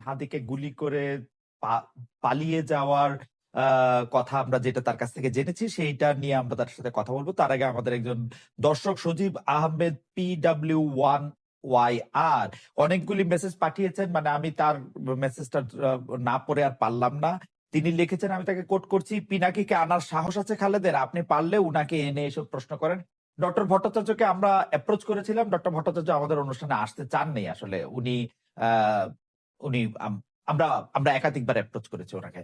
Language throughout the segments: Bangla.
হাদিকে গুলি করে পালিয়ে যাওয়ার কথা আমরা যেটা তার কাছ থেকে জেনেছি সেইটা নিয়ে আমরা তার সাথে কথা বলবো। তার আগে আমাদের একজন দর্শক সজীব আহমেদ PW1YR অনেকগুলি মেসেজ পাঠিয়েছেন, মানে আমি তার মেসেজটা না পড়ে আর পারলাম না। তিনি লিখেছেন, আমি তাকে কোট করছি, পিনাকিকে আনার সাহস আছে খালেদের? আপনি পারলে উনাকে এনে এসব প্রশ্ন করেন। ডক্টর ভট্টাচার্যকে আমরা অ্যাপ্রোচ করেছিলাম, ডক্টর ভট্টাচার্য আমাদের অনুষ্ঠানে আসতে চাননি। আসলে উনি আহ উনি আমরা আমরা একাধিকবার অ্যাপ্রোচ করেছি ওনাকে।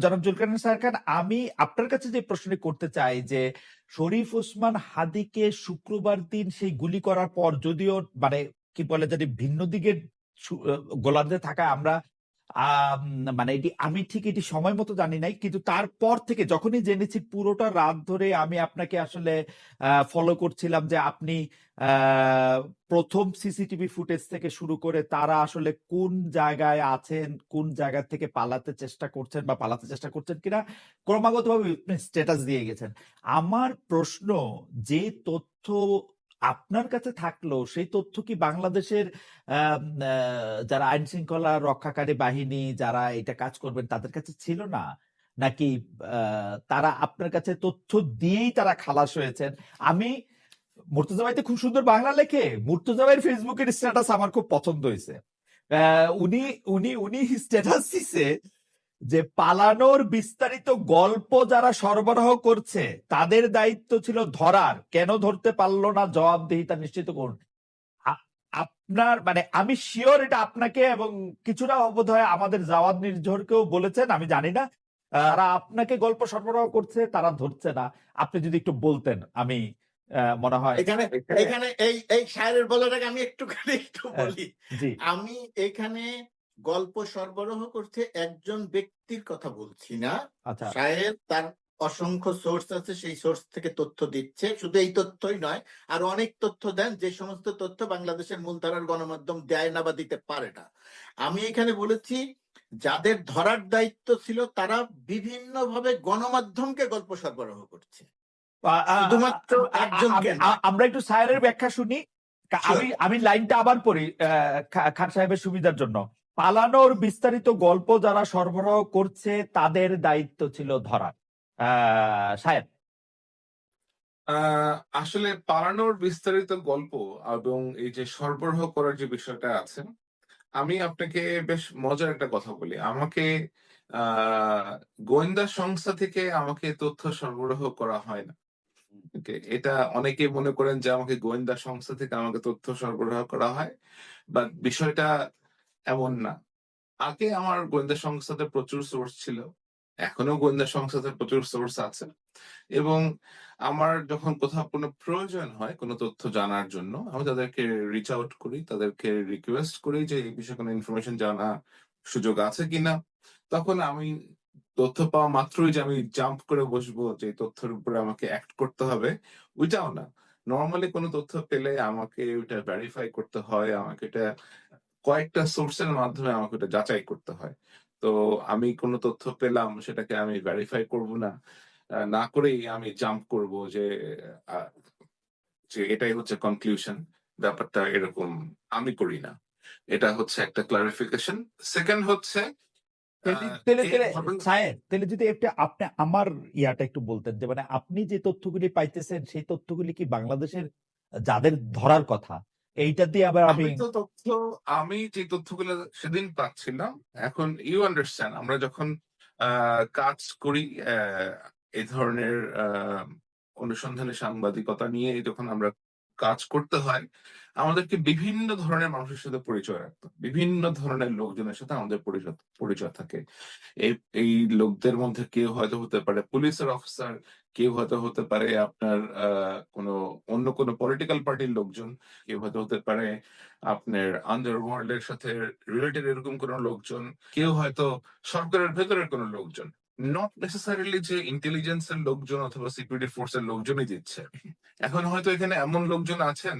জনাব জুলকারনাইন সাহেব খান, আমি আপনার কাছে যে প্রশ্নটি করতে চাই যে শরীফ ওসমান হাদিকে শুক্রবার দিন সেই গুলি করার পর, যদিও মানে কি বলে যদি ভিন্ন দিকের গোলার্ধে থাকা আমরা মানে এটি আমি ঠিক এটি সময় মতো জানি নাই, কিন্তু তারপর থেকে যখনই জেনেছি পুরোটা রাত ধরে আমি আপনাকে আসলে ফলো করছিলাম যে আপনি প্রথম সিসিটিভি ফুটেজ থেকে শুরু করে তারা আসলে কোন জায়গায় আছেন, কোন জায়গা থেকে পালাতে চেষ্টা করছেন বা পালাতে চেষ্টা করছেন কিনা ক্রমাগতভাবে স্ট্যাটাস দিয়ে গেছেন। আমার প্রশ্ন, যে তথ্য আপনার কাছে থাকলো সেই তথ্য কি বাংলাদেশের যারা আইন শৃঙ্খলা রক্ষাকারী বাহিনী যারা এটা কাজ করবেন তাদের কাছে ছিল না, নাকি তারা আপনার কাছে তথ্য দিয়েই তারা খালাস হয়েছেন? আমি মুর্তজা ভাইতে খুব সুন্দর বাংলা লেখে, মুর্তজা ভাইয়ের ফেসবুকের স্ট্যাটাস আমার খুব পছন্দ হয়েছে। উনি উনি উনি স্ট্যাটাস দিছে যে পালানোর বিস্তারিত গল্প যারা সরবরাহ করছে তাদের দায়িত্ব ছিল ধরার, কেন ধরতে পারলো না জবাবদিহিতা নিশ্চিত করুন। আপনার মানে আমি শিওর এটা আপনাকে এবং কিছুটা বোধহয় আমাদের জাওয়াদ নির্ঝরকেও বলেছেন, আমি জানি না। তারা আপনাকে গল্প সরবরাহ করছে, তারা ধরছে না। আপনি যদি একটু বলতেন, আমি মনে হয় এখানে এখানে এই শায়ের বলাটাকে আমি একটু বলি। আমি এখানে গল্প সরবরাহ করতে একজন ব্যক্তির কথা বলছি না। শায়ের তার অসংখ্য সোর্স আছে, সেই সোর্স থেকে তথ্য দিচ্ছে। শুধু এই তথ্যই নয়, আর অনেক তথ্য দেন যে সমস্ত তথ্য বাংলাদেশের মূলধারার গণমাধ্যম দেয় না বা দিতে পারে না। আমি এখানে বলেছি যাদের ধরার দায়িত্ব ছিল তারা বিভিন্নভাবে গণমাধ্যমকে গল্প সরবরাহ করছে। আমরা একটু সায়েরের ব্যাখ্যা শুনি। আমি লাইনটা আবার পড়ি খান সাহেবের সুবিধার জন্য। পালানোর বিস্তারিত গল্প যারা সরবরাহ করছে তাদের দায়িত্ব ছিল ধরার। সাহেব, আসলে পালানোর বিস্তারিত গল্প এবং এই যে সরবরাহ করার যে বিষয়টা আছে, আমি আপনাকে বেশ মজার একটা কথা বলি। আমাকে গোয়েন্দা সংস্থা থেকে আমাকে তথ্য সরবরাহ করা হয় না। এটা অনেকে মনে করেন যে আমাকে গোয়েন্দা সংস্থা থেকে আমাকে তথ্য সরবরাহ করা হয়, বাট বিষয়টা এমন না। আগে আমার গোয়েন্দা সংস্থাতে প্রচুর সোর্স ছিল, এখনো গোয়েন্দা সংস্থাতে প্রচুর সোর্স আছে, এবং আমার যখন কোথাও কোনো প্রয়োজন হয় কোনো তথ্য জানার জন্য আমি তাদেরকে রিচ আউট করি, তাদেরকে রিকোয়েস্ট করি যে এই বিষয়ে কোনো ইনফরমেশন জানা সুযোগ আছে কিনা। তখন আমি তথ্য পাওয়া মাত্রই যে আমি জাম্প করে বসবো যে তথ্যের উপরে আমাকে অ্যাক্ট করতে হবে, ওইটাও না। নর্মালি কোনো তথ্য পেলে আমাকে ওইটা ভেরিফাই করতে হয়, আমাকে এটা কয়েকটা সোর্সের মাধ্যমে আমাকে ওটা যাচাই করতে হয়। তো আমি কোনো তথ্য পেলাম সেটাকে আমি ভেরিফাই করব না, না করেই আমি জাম্প করব যে এটাই হচ্ছে কনক্লুশন। ব্যাপারটা এরকম আমি করি না। এটা হচ্ছে একটা ক্লারিফিকেশন। সেকেন্ড হচ্ছে তাহলে যদি আপনি আমার ইয়াটা একটু বলতেন যে মানে আপনি যে তথ্যগুলি পাইতেছেন সেই তথ্যগুলি কি বাংলাদেশের যাদের ধরার কথা এইটা দিয়ে আবার আমি যে তথ্যগুলো সেদিন পাচ্ছিলাম, এখন ইউ আন্ডারস্ট্যান্ড আমরা যখন কাজ করি এই ধরনের অনুসন্ধানী সাংবাদিকতা নিয়ে যখন আমরা কাজ করতে হয়, আমাদেরকে বিভিন্ন ধরনের মানুষের সাথে পরিচয় রাখতে, বিভিন্ন ধরনের লোকজনের সাথে আমাদের পরিচয় থাকে। এই লোকদের মধ্যে কেউ হয়তো হতে পারে পুলিশের অফিসার, কেউ হয়তো হতে পারে আপনার অন্য কোনো পলিটিক্যাল পার্টির লোকজন, কেউ হয়তো হতে পারে আপনার আন্ডারওয়ার্ল্ড এর সাথে রিলেটেড এরকম কোনো লোকজন, কেউ হয়তো সরকারের ভেতরের কোনো লোকজন, নট নেসেসারিলি যে ইন্টেলিজেন্সের লোকজন অথবা সিকিউরিটি ফোর্সের লোকজনই দিচ্ছে। এখন হয়তো এখানে এমন লোকজন আছেন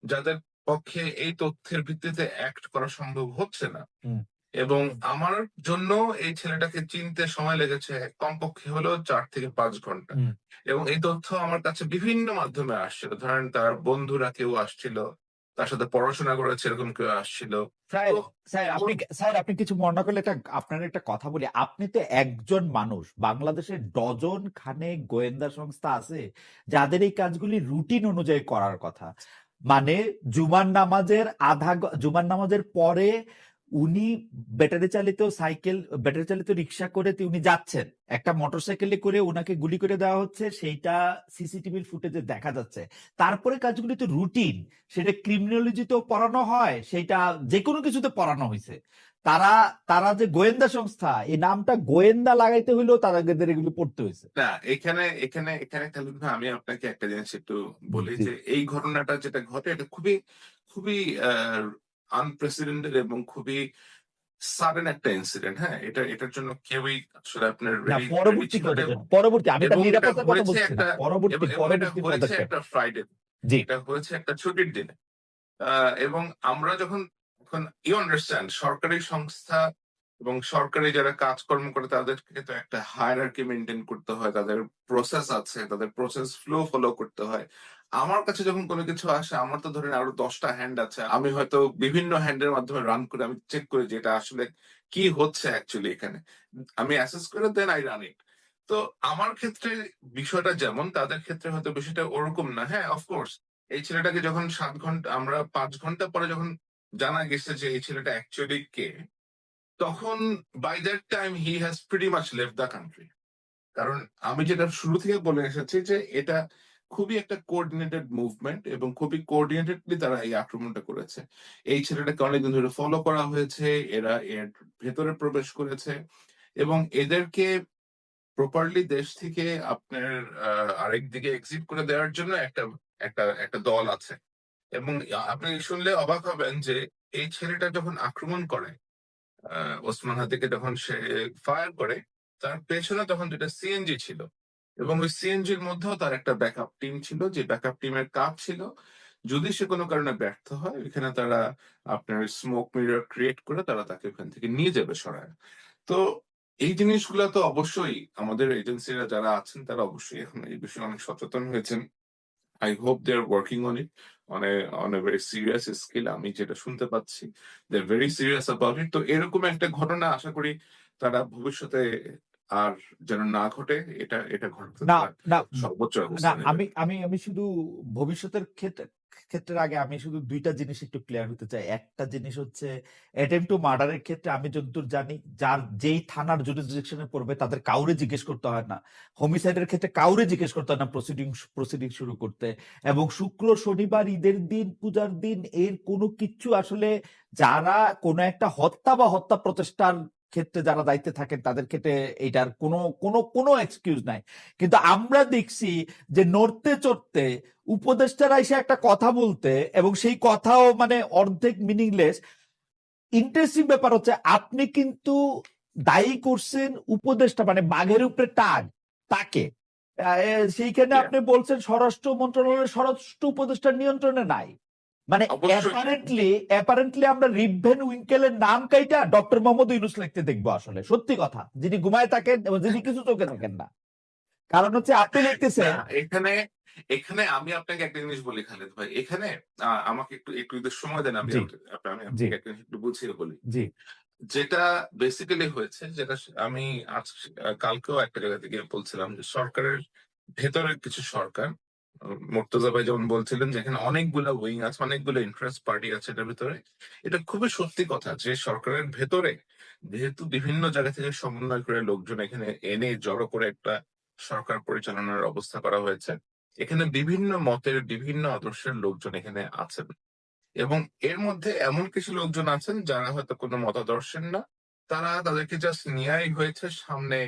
যাদের পক্ষে এই তথ্যের ভিত্তিতে অ্যাক্ট করা সম্ভব হচ্ছে না, এবং আমার জন্য এই ছেলেটাকে চিনতে সময় লেগেছে কমপক্ষে হলো 4 থেকে 5 ঘন্টা। এবং এই তথ্য আমার কাছে বিভিন্ন মাধ্যমে আসছিল। ধরেন তার বন্ধুরা কেউ আসছিল, তার সাথে পড়াশোনা করেছে এরকম কেউ আসছিল। স্যার, তো স্যার আপনি কিছু মনে না করলে আপনার একটা কথা বলি। আপনি তো একজন মানুষ, বাংলাদেশের ডজন খানেক গোয়েন্দা সংস্থা আছে যাদের এই কাজগুলি রুটিন অনুযায়ী করার কথা। মানে জুমার নামাজের পরে উনি ব্যাটারি চালিত রিক্সা করে উনি যাচ্ছেন, একটা মোটরসাইকেলে করে ওনাকে গুলি করে দেওয়া হচ্ছে, সেইটা সিসিটিভির ফুটেজে দেখা যাচ্ছে। তারপরে কাজগুলি তো রুটিন, সেটা ক্রিমিনোলজিতেও পড়ানো হয়, সেটা যে কোনো কিছুতে পড়ানো হয়েছে। তারা তারা যে গোয়েন্দা সংস্থা, এই নামটা গোয়েন্দা লাগাইতে হইলেও তাদের এগুলো পড়তে হয়েছে। না, এখানে এখানে এখানে খালিদ ভাই, আমি আপনাকে একটা জিনিস একটু বলি জি যে এই ঘটনাটা যেটা ঘটে এটা খুবই খুবই আনপ্রেসিডেন্টেড এবং খুবই সাডেন একটা ইনসিডেন্ট। হ্যাঁ, এটার জন্য কেউই আসলে আপনার না, রেডি পরবর্তী ছিল না। পরবর্তী আমি তার এবং এটা নিরাপত্তার কথা হয়েছে বলছি না, একটা পরবর্তী এবং এটা পরবর্তী হয়েছে পদক্ষেপ। একটা ফ্রাইডে, জি এটা হয়েছে একটা ছুটির দিনে। এবং আমরা যখন এখন ইউ আন্ডারস্ট্যান্ড সরকারি সংস্থা এবং সরকারি যারা কাজকর্ম করে তাদেরকে তো একটা হায়ারার্কি মেনটেন করতে হয়, তাদের প্রসেস আছে, তাদের প্রসেস ফলো করতে হয়। আমার কাছে যখন কোনো কিছু আসে, আমার তো ধরেন আরো 10টা হ্যান্ড আছে, আমি হয়তো বিভিন্ন হ্যান্ডের মাধ্যমে রান করে আমি চেক করি যে এটা আসলে কি হচ্ছে অ্যাকচুয়ালি এখানে, আমি অ্যাসেস করে দেন আই রান ইট। তো আমার ক্ষেত্রে বিষয়টা যেমন, তাদের ক্ষেত্রে হয়তো বিষয়টা ওরকম না। হ্যাঁ, অফকোর্স এই ছেলেটাকে যখন 7 ঘন্টা, আমরা 5 ঘন্টা পরে যখন জানা গেছে যে এই ছেলেটা অ্যাকচুয়ালি কে, তখন by that time he has pretty much left the country. কারণ আমি যেটা শুরু থেকে বলে এসেছি যে এটা খুবই একটা কোঅর্ডিনেটেড মুভমেন্ট এবং খুবই কোঅর্ডিনেটেডলি তারা এই আক্রমণটা করেছে। এই ছেলেটাকে অনেকদিন ধরে ফলো করা হয়েছে, এরা এর ভেতরে প্রবেশ করেছে এবং এদেরকে প্রপারলি দেশ থেকে আপনার আরেক দিকে এক্সিট করে দেওয়ার জন্য একটা একটা একটা দল আছে। এবং আপনি শুনলে অবাক হবেন যে এই ছেলেটা যখন আক্রমণ করে, ওসমান হাদিকে যখন সে ফায়ার করে, তার পেছনে তখন 2টা সিএনজি ছিল এবং ওই সিএনজির মধ্যেও তার একটা ব্যাকআপ টিম ছিল, যে ব্যাকআপ টিমের কাজ ছিল যদি সে কোনো কারণে ব্যর্থ হয় ওইখানে তারা আপনার স্মোক মিরর ক্রিয়েট করে তারা তাকে ওখান থেকে নিয়ে যাবে সরায়। তো এই জিনিসগুলো তো অবশ্যই আমাদের এজেন্সিরা যারা আছেন তারা অবশ্যই এখন এই বিষয়ে অনেক সচেতন হয়েছেন। I hope they are working on it on a very serious scale. আমি যেটা শুনতে পাচ্ছি, they're very serious about it. তো এরকম একটা ঘটনা আশা করি তারা ভবিষ্যতে আর যেন না ঘটে, এটা এটা ঘটতে না তারা না সর্বোচ্চ না ব্যবস্থা নেবে। আমি শুধু ভবিষ্যতের ক্ষেত্রের আগে আমি শুধু দুইটা জিনিস একটু ক্লিয়ার হতে চাই। একটা জিনিস হচ্ছে, অ্যাটেম্প টু মার্ডারের ক্ষেত্রে আমি যতদূর জানি যেই থানার জুরিসডিকশনে পড়বে তাদের কাউরে জিজ্ঞেস করতে হয় না। হোমিসাইডের ক্ষেত্রে কাউরে জিজ্ঞেস করতে হয় না প্রসিডিং শুরু করতে। এবং শুক্র শনিবার ঈদের দিন পূজার দিন এর কোনো কিচ্ছু আসলে, যারা কোনো একটা হত্যা বা হত্যা প্রচেষ্টার ক্ষেত্রে যারা দায়িত্বে থাকেন তাদের ক্ষেত্রে এটার কোনো কোনো কোনো এক্সকিউজ নাই। কিন্তু আমরা দেখছি যে নড়তে চড়তে উপদেষ্টারা এসে একটা কথা বলতে, এবং সেই কথাও মানে অর্ধেক মিনিংলেস। ইন্টারেস্টিং ব্যাপার হচ্ছে, আপনি কিন্তু দায়ী করছেন উপদেষ্টা মানে বাঘের উপরে টাগ তাকে, সেইখানে Yeah, আপনি বলছেন স্বরাষ্ট্র মন্ত্রণালয়ের স্বরাষ্ট্র উপদেষ্টার নিয়ন্ত্রণে নাই। মানে অবশ্যই। অ্যাপারেন্টলি আমরা রিভেন উইঙ্কেলের নাম কাইটা ডক্টর মোহাম্মদ ইউনূস লিখতে দেখবো আসলে, সত্যি কথা, যিনি ঘুমায় থাকেন এবং যিনি কিছু চোখে থাকেন না। কারণ হচ্ছে আপনি না, লিখতেছেন। এখানে এখানে আমি আপনাকে একটা জিনিস বলি খালিদ ভাই, এখানে আমাকে একটু একটু যদি সময় দেন আমি জি আমি জি আপনাকে একটা জিনিস একটু বুঝিয়ে বলি। জি যেটা বেসিক্যালি হয়েছে, যেটা আমি আজ কালকেও একটা জায়গা থেকে বলছিলাম যে সরকারের ভেতরের কিছু সরকার, মুর্তজা ভাই যেমন বলছিলেন যে এখানে অনেকগুলো উইং আছে, অনেকগুলো ইন্টারেস্ট পার্টি আছে এটার ভিতরে। এটা খুবই সত্যি কথা যে সরকারের ভেতরে যেহেতু বিভিন্ন জায়গা থেকে সমন্বয় করে লোকজন এখানে এনে জড়ো করে একটা সরকার পরিচালনার অবস্থা করা হয়েছে, এখানে বিভিন্ন মতের বিভিন্ন আদর্শের লোকজন এখানে আছেন এবং এর মধ্যে এমন কিছু লোকজন আছেন যারা হয়তো কোনো মতাদর্শের না, তারা তাদেরকে জাস্ট নেওয়াই হয়েছে সামনে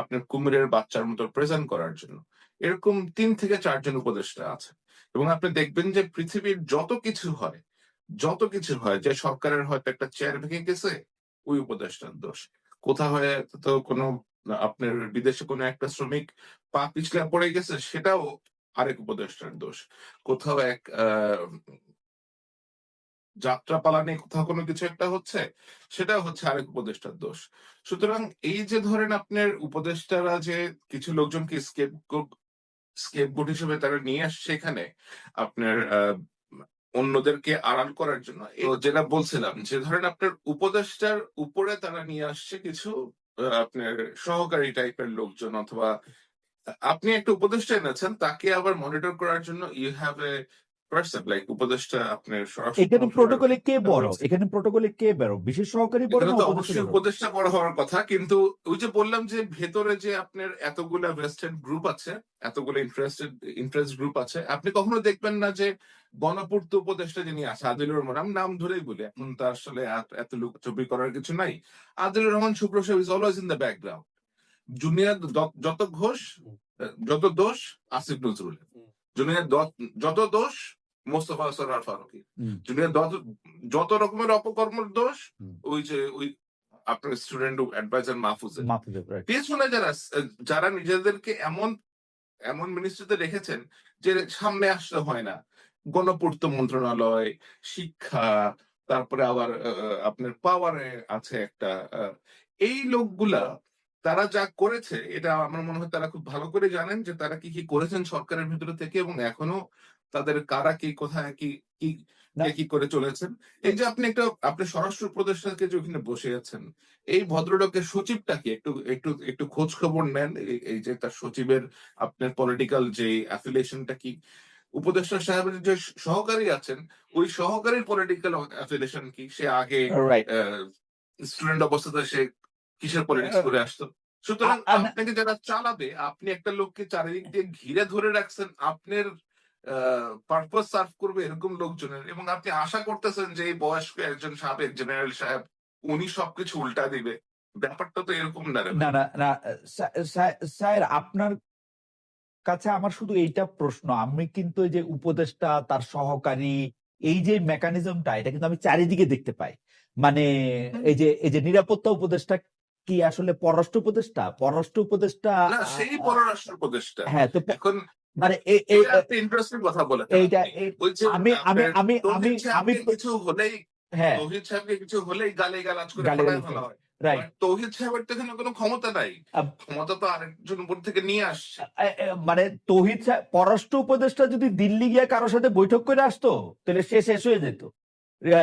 আপনার কুমিরের বাচ্চার মতো প্রেজেন্ট করার জন্য। এরকম 3 থেকে 4 জন উপদেষ্টা আছে এবং আপনি দেখবেন যে পৃথিবীর যত কিছু হয় যে সরকারের হয়তো একটা চেয়ার ভেঙে গেছে, ওই উপদেষ্টার দোষ। কোথাও হয়তো কোনো আপনার বিদেশে কোনো একটা শ্রমিক পা পিছলা পড়ে গেছে, সেটাও আরেক উপদেষ্টার দোষ। কোথাও এক যাত্রাপালা নিয়ে কোথাও কোনো কিছু একটা হচ্ছে, সেটাও হচ্ছে আরেক উপদেষ্টার দোষ। সুতরাং এই যে ধরেন আপনার উপদেষ্টারা যে কিছু লোকজনকে স্কেপগোট হিসেবে তারা নিয়ে আসছে এখানে আপনার অন্যদেরকে আড়াল করার জন্য। যেটা বলছিলাম যে ধরেন আপনার উপদেষ্টার উপরে তারা নিয়ে আসছে কিছু আপনার সহকারী টাইপের লোকজন, অথবা আপনি একটা উপদেষ্টা এনেছেন, তাকে আবার মনিটর করার জন্য you have a person like উপদেষ্টা আপনার এখানে প্রোটোকলে কে বড়? এখানে প্রোটোকলে কে বড়? বিশেষ সহকারী বড় না এখানে তো উপদেষ্টা অবশ্যই বড়? উপদেষ্টা বড় হওয়ার কথা, কিন্তু ওই যে বললাম যে ভেতরে যে আপনার এতগুলা ভেস্টেড গ্রুপ আছে, এতগুলো ইন্টারেস্ট গ্রুপ আছে, আপনি কখনো দেখবেন না যে গণপূর্ত উপদেষ্টা যিনি আছে আদিলুর রহমান, আমি নাম ধরেই বলি, এখন তো আসলে এত লোক ছবি করার কিছু নাই, আদিলুর রহমান শুক্র সাহেব is always in the background. Junior যত ঘোষ, যত দোষ আসিফ নজরুল, জুনিয়র যত দোষ মোস্তফা সরোয়ার ফারুকী, জুনিয়র যত রকমের অপকর্মের দোষ ওই যে ওই আপনার স্টুডেন্ট অ্যাডভাইজার মাহফুজের। পেছনে যারা নিজেদেরকে এমন মিনিস্ট্রিতে রেখেছেন যে সামনে আসতে হয় না, গণপূর্ত মন্ত্রণালয়, শিক্ষা, তারপরে আবার আপনার পাওয়ারে আছে একটা, এই লোকগুলা তারা যা করেছে এটা আমার মনে হয় তারা খুব ভালো করে জানেন যে তারা কি কি করেছেন সরকারের ভিতরে থেকে, এবং এখনো তাদের কারা কি কোথায় কি কি কে কি করে চলেছেন। এই যে আপনি স্বরাষ্ট্র উপদেষ্টাকে যে ওখানে বসে আছেন, এই ভদ্রলোকের সচিবটা কি একটু একটু একটু খোঁজ খবর নেন, এই যে তার সচিবের আপনার পলিটিক্যাল যে অ্যাফিলিয়েশনটা কি, উপদেষ্টা সাহেবের যে সহকারী আছেন ওই সহকারীর পলিটিক্যাল অ্যাফিলিয়েশন কি, সে আগে স্টুডেন্ট অবস্থাতে সে কিসের পলিটিক্স করে আসতো। সুতরাং আপনাকে যারা চালাবে, আপনি একটা লোককে চারিদিক দিয়ে ঘিরে ধরে রাখছেন, আপনার পারপাস সার্ভ করবে এরকম লোকজনের, এবং আপনি আশা করতেছেন যে এই বয়স্ক একজন সাবেক জেনারেল সাহেব উনি সবকিছু উল্টা দিবে। ব্যাপারটা তো এরকম না রে। না না না স্যার, আপনার কাছে আমার শুধু এইটা প্রশ্ন, আমি কিন্তু এই যে উপদেষ্টা তার সহকারী এই যে মেকানিজমটা, এটা কিন্তু আমি চারিদিকে দেখতে পাই। মানে এই যে নিরাপত্তা উপদেষ্টা কি আসলে পররাষ্ট্র উপদেষ্টা? পররাষ্ট্র উপদেষ্টা না, সেই পররাষ্ট্র উপদেষ্টা। হ্যাঁ, তো এখন মানে ইন্টারেস্টিং কথা বলে এইটা আমি আমি আমি আমি আমি কিছু হলেই, হ্যাঁ, তৌহিদ সাহেবকে কিছু হলেই গালিগালাজ করে ফেলা হয়। তৌহিদ সাহেবের তো এখানে কোনো ক্ষমতা নাই, ক্ষমতা তো আরেকজন উপর থেকে নিয়ে আসছে। মানে তৌহিদ সাহেব পররাষ্ট্র উপদেষ্টা যদি দিল্লি গিয়ে কারোর সাথে বৈঠক করে আসতো তাহলে সে শেষ হয়ে যেত।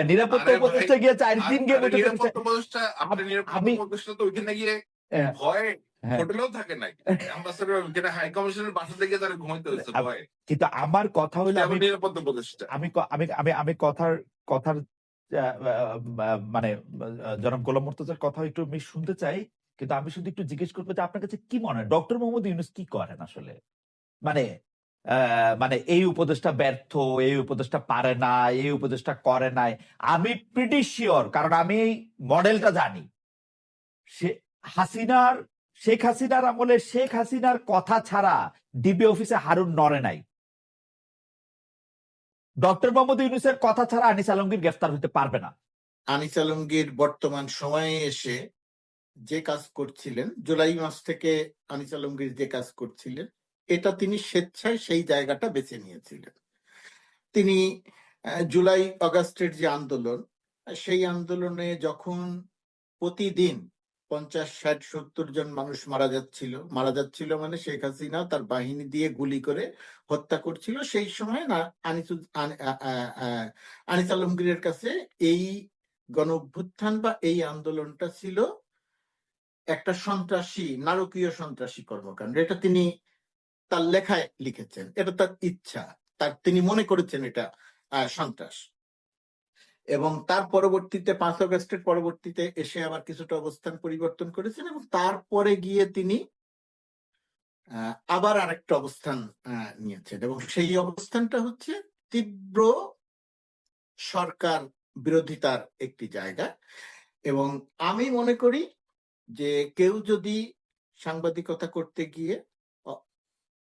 নিরাপত্তা উপদেষ্টা গিয়ে 4 দিন গিয়ে বৈঠক নিরাপত্তা উপদেষ্টা, আপনি নিরাপত্তা উপদেষ্টা তো ওইখানে গিয়ে ভয়ে হোটেলেও থাকে নাই, অ্যাম্বাসেডর ওইখানে হাই কমিশনের বাসাতে গিয়ে তারা ঘুমাইতে হয়েছে ভয়ে। কিন্তু আমার কথা হলো নিরাপত্তা উপদেষ্টা, আমি কথার মানে জনাব গোলাম মুর্তজার কথা একটু আমি শুনতে চাই, কিন্তু আমি শুধু একটু জিজ্ঞেস করবো যে আপনার কাছে কি মনে হয় ডক্টর মোহাম্মদ ইউনূস কি করেন আসলে? মানে মানে এই উপদেশটা ব্যর্থ, এই উপদেশটা পারে না, এই উপদেশটা করে নাই, আমি প্রিটি শিওর, কারণ আমি এই মডেলটা জানি। শেখ হাসিনার আমলে শেখ হাসিনার কথা ছাড়া ডিবি অফিসে হারুন নড়ে নাই। ডক্টর মোহাম্মদ ইউনূসের কথা ছাড়া আনিস আলমগীর গ্রেফতার হতে পারবে না। আনিস আলমগীর বর্তমান সময়ে এসে যে কাজ করছিলেন, জুলাই মাস থেকে আনিস আলমগীর যে কাজ করছিলেন, এটা তিনি স্বেচ্ছায় সেই জায়গাটা বেছে নিয়েছিলেন। তিনি জুলাই অগাস্টের যে আন্দোলন, সেই আন্দোলনে যখন প্রতিদিন 50, 60, 70 জন মানুষ মারা যাচ্ছিল মানে শেখ হাসিনা তার বাহিনী দিয়ে গুলি করে হত্যা করছিল, সেই সময় না আনিস আলমগীরের কাছে এই গণ অভ্যুত্থান বা এই আন্দোলনটা ছিল একটা সন্ত্রাসী, নারকীয় সন্ত্রাসী কর্মকাণ্ড। এটা তিনি তার লেখায় লিখেছেন, এটা তার ইচ্ছা, তিনি মনে করেছেন এটা সন্ত্রাস। এবং তার পরবর্তীতে 5 আগস্টের পরবর্তীতে এসে আবার কিছুটা অবস্থান পরিবর্তন করেছেন, এবং তারপরে গিয়ে তিনি আবার আরেকটা অবস্থান নিয়েছেন, এবং সেই অবস্থানটা হচ্ছে তীব্র সরকার বিরোধিতার একটি জায়গা। এবং আমি মনে করি যে কেউ যদি সাংবাদিকতা করতে গিয়ে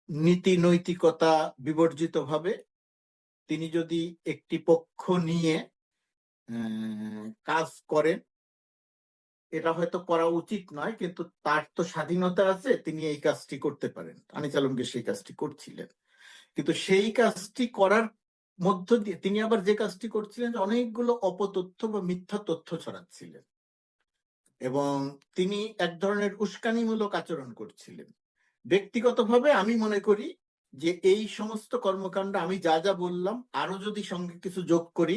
নীতি নৈতিকতা বিবর্জিত ভাবে তিনি যদি একটি পক্ষ নিয়ে কাজ করেন, এটা হয়তো করা উচিত নয়, কিন্তু তার তো স্বাধীনতা আছে, তিনি এই কাজটি করতে পারেন। আনিস আলমগীর সেই কাজটি করছিলেন, কিন্তু সেই কাজটি করার মধ্য দিয়ে তিনি আবার যে কাজটি করছিলেন, অনেকগুলো অপতথ্য বা মিথ্যা তথ্য ছড়াচ্ছিলেন, এবং তিনি এক ধরনের উস্কানিমূলক আচরণ করছিলেন। ব্যক্তিগতভাবে আমি মনে করি যে এই সমস্ত কর্মকাণ্ড আমি যা যা বললাম আরো যদি সঙ্গে কিছু যোগ করি,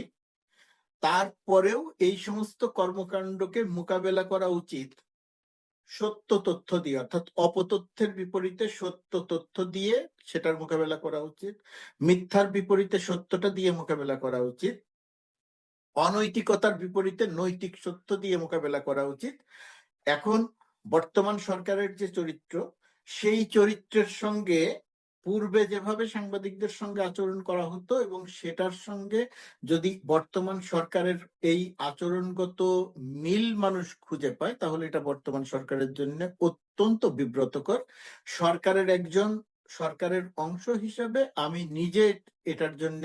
তারপরেও এই সমস্ত কর্মকাণ্ডকে মোকাবেলা করা উচিত সত্য তথ্য দিয়ে, অর্থাৎ অপতথ্যের বিপরীতে সত্য তথ্য দিয়ে সেটার মোকাবেলা করা উচিত, মিথ্যার বিপরীতে সত্যটা দিয়ে মোকাবেলা করা উচিত, অনৈতিকতার বিপরীতে নৈতিক সত্য দিয়ে মোকাবেলা করা উচিত। এখন বর্তমান সরকারের যে চরিত্র, সেই চরিত্রের সঙ্গে পূর্বে যেভাবে সাংবাদিকদের সঙ্গে আচরণ করা হতো এবং সেটার সঙ্গে যদি বর্তমান সরকারের এই আচরণগত মিল মানুষ খুঁজে পায়, তাহলে এটা বর্তমান সরকারের জন্য অত্যন্ত বিব্রতকর। সরকারের অংশ হিসেবে আমি নিজে এটার জন্য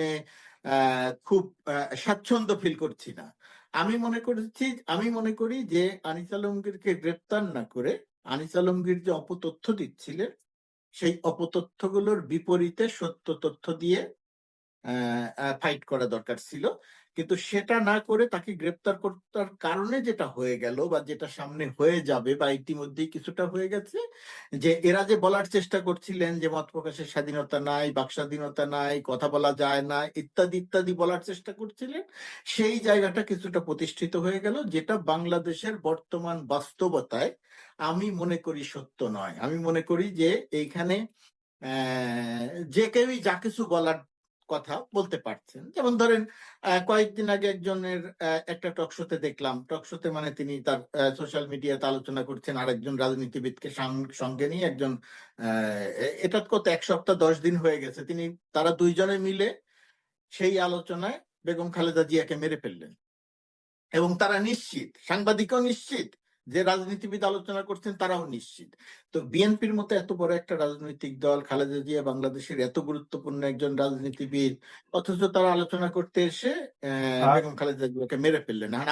খুব স্বাচ্ছন্দ্য ফিল করছি না। আমি মনে করি যে আনিস আলমগীরকে গ্রেপ্তার না করে আনিস আলমগীর যে অপতথ্য দিচ্ছিলেন, সেই অপতথ্যগুলোর বিপরীতে সত্য তথ্য দিয়ে ফাইট করা দরকার ছিল। কিন্তু সেটা না করে তাকে গ্রেপ্তার করার কারণে যেটা হয়ে গেল বা যেটা সামনে হয়ে যাবে বা ইতিমধ্যেই কিছুটা হয়ে গেছে, যে এরা যে বলার চেষ্টা করছিলেন যে মত প্রকাশের স্বাধীনতা নাই, বাক স্বাধীনতা নাই, কথা বলা যায় না, ইত্যাদি ইত্যাদি বলার চেষ্টা করছিলেন, সেই জায়গাটা কিছুটা প্রতিষ্ঠিত হয়ে গেল, যেটা বাংলাদেশের বর্তমান বাস্তবতায় আমি মনে করি সত্য নয়। আমি মনে করি যে এইখানে যে কেউই যা কিছু বলার কথা বলতে পারছেন। যেমন ধরেন কয়েকদিন আগে একজনের একটা টকশোতে দেখলাম, টকশোতে মানে তিনি তার সোশ্যাল মিডিয়াতে আলোচনা করছেন আরেকজন রাজনীতিবিদকে সঙ্গে নিয়ে, একজন এটা কত 1 সপ্তাহ 10 দিন হয়ে গেছে, তারা দুইজনে মিলে সেই আলোচনায় বেগম খালেদা জিয়াকে মেরে ফেললেন এবং তারা নিশ্চিত, সাংবাদিকও নিশ্চিত, যে রাজনীতিবিদ আলোচনা করছেন তারাও নিশ্চিত। তো বিএনপির মতো এত বড় একটা রাজনৈতিক দল, খালেদা জিয়া বাংলাদেশের এত গুরুত্বপূর্ণ একজন রাজনীতিবিদ, অথচ তারা আলোচনা করতে এসে বেগম খালেদা জিয়াকে মেরে ফেললেন। আর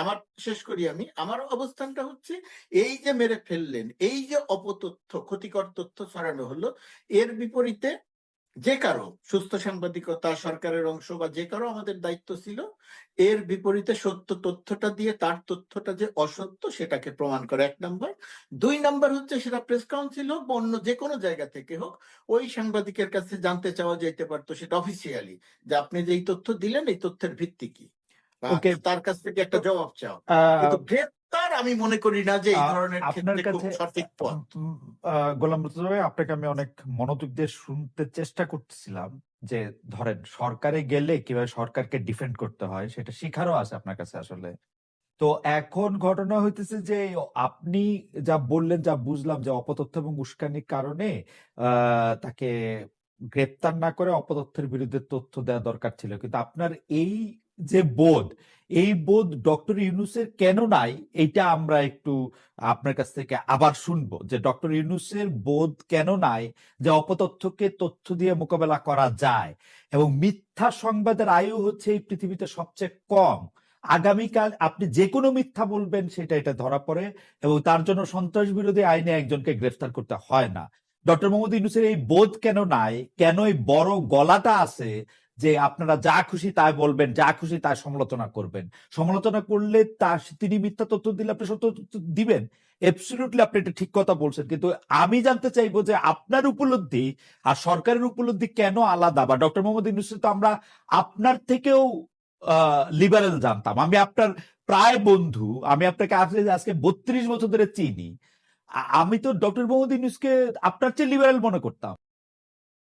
আমার অবস্থানটা হচ্ছে, এই যে মেরে ফেললেন, এই যে অপতথ্য, ক্ষতিকর তথ্য ছড়ানো হলো, এর বিপরীতে যে কারো সুস্থ সাংবাদিকতা, সরকারের অংশ বা যে কারো আমাদের দায়িত্ব ছিল এর বিপরীতে সত্য তথ্যটা দিয়ে তার তথ্যটা যে অসত্য সেটাকে প্রমাণ করা, 1 নম্বর। 2 নম্বর হচ্ছে, সেটা প্রেস কাউন্সিল হোক বা অন্য যে কোনো জায়গা থেকে হোক, ওই সাংবাদিকের কাছে জানতে চাওয়া যেতে পারতো সেটা অফিসিয়ালি, যে আপনি যে এই তথ্য দিলেন এই তথ্যের ভিত্তি কি, তার কাছ থেকে একটা জবাব চাও। কিন্তু গ্রেপ্তার আমি মনে করি না যে এই ধরনের ক্ষেত্রে খুব সঠিক পথ। গোলাম মুর্তজা ভাই, আপনাকে আমি অনেক মনোযোগ দিয়ে শুনতে চেষ্টা করতেছিলাম যে ধরেন সরকারে গেলে কিভাবে সরকারকে ডিফেন্ড করতে হয় সেটা শিখারও আছে আপনার কাছে আসলে। তো এখন ঘটনা হইতেছে যে আপনি যা বললেন, যা বুঝলাম, যে অপতথ্য এবং উস্কানির কারণে তাকে গ্রেপ্তার না করে অপতথ্যের বিরুদ্ধে তথ্য দেওয়া দরকার ছিল, কিন্তু আপনার এই যে এই বোধ ডক্টর ইউনূসের কেন নাই, এইটা আমরা একটু আপনার কাছ থেকে আবার শুনবো, যে ডক্টর ইউনূসের বোধ কেন নাই যে অপতথ্যকে তথ্য দিয়ে মোকাবেলা করা যায়, এবং মিথ্যা সংবাদের আয়ু হচ্ছে এই পৃথিবীতে সবচেয়ে কম। আগামীকাল আপনি যে কোনো মিথ্যা বলবেন সেটা এটা ধরা পড়ে, এবং তার জন্য সন্ত্রাস বিরোধী আইনে একজনকে গ্রেফতার করতে হয় না। ডক্টর মোহাম্মদ ইউনূসের এই বোধ কেন নাই, কেন এই বড় গলাটা আছে যে আপনারা যা খুশি তাই বলবেন, যা খুশি তাই সমালোচনা করবেন, সমালোচনা করলে তিনি মিথ্যা তথ্য দিলে আপনি সত্য তথ্য দিবেন। এবসলিউটলি আপনি এটা ঠিক কথা বলছেন, কিন্তু আমি জানতে চাইবো যে আপনার উপলব্ধি আর সরকারের উপলব্ধি কেন আলাদা? বা ডক্টর মোহাম্মদ ইউনূস তো আমরা আপনার থেকেও লিবারেল জানতাম, আমি আপনার প্রায় বন্ধু, আমি আপনাকে আজকে 32 বছর ধরে চিনি, আমি তো ডক্টর মোহাম্মদ ইউনূসকে আপনার চেয়ে লিবারেল মনে করতাম।